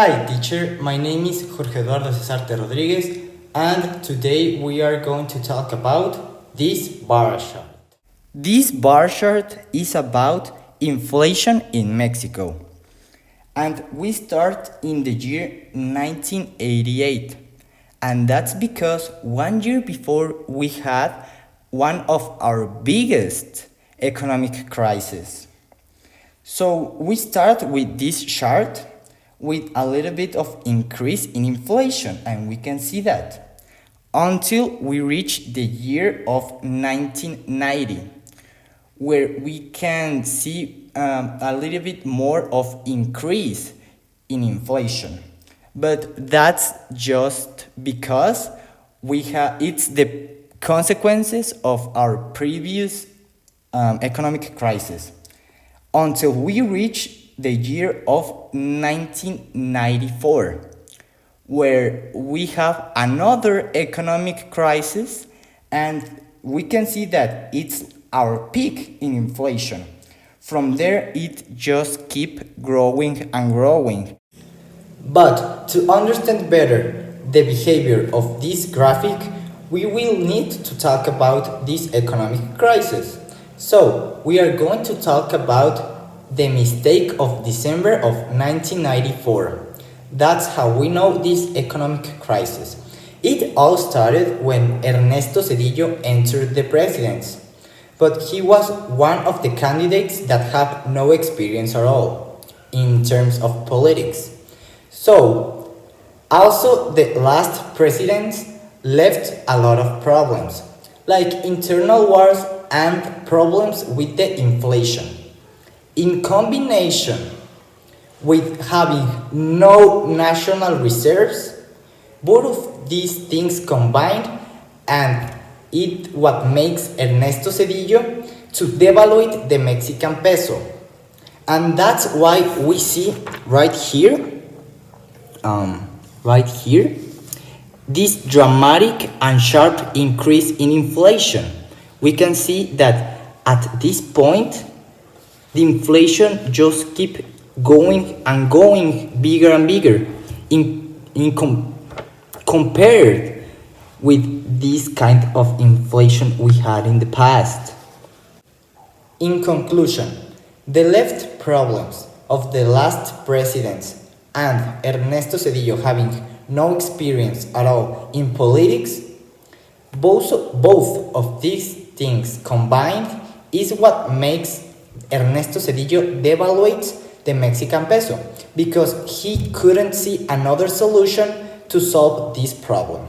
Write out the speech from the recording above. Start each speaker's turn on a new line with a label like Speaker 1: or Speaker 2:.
Speaker 1: Hi, teacher. My name is Jorge Eduardo Cesarte Rodriguez, and today we are going to talk about this bar chart. This bar chart is about inflation in Mexico. And we start in the year 1988. And that's because 1 year before we had one of our biggest economic crises. So we start with this chart with a little bit of increase in inflation, and we can see that until we reach the year of 1990, where we can see a little bit more of increase in inflation. But that's just because it's the consequences of our previous economic crisis until we reach the year of 1994, where we have another economic crisis, and we can see that it's our peak in inflation. From there, it just keep growing and growing. But to understand better the behavior of this graphic, we will need to talk about this economic crisis. So, we are going to talk about the mistake of December of 1994. That's how we know this economic crisis. It all started when Ernesto Zedillo entered the presidency, but he was one of the candidates that have no experience at all in terms of politics. So, also the last president left a lot of problems, like internal wars and problems with the inflation. In combination with having no national reserves, both of these things combined, and it what makes Ernesto Zedillo to devalue the Mexican peso. And that's why we see right here, this dramatic and sharp increase in inflation. We can see that at this point, the inflation just keep going and going bigger and bigger compared with this kind of inflation we had in the past. In conclusion, the left problems of the last presidents and Ernesto Zedillo having no experience at all in politics, both of these things combined is what makes Ernesto Zedillo devaluates the Mexican peso, because he couldn't see another solution to solve this problem.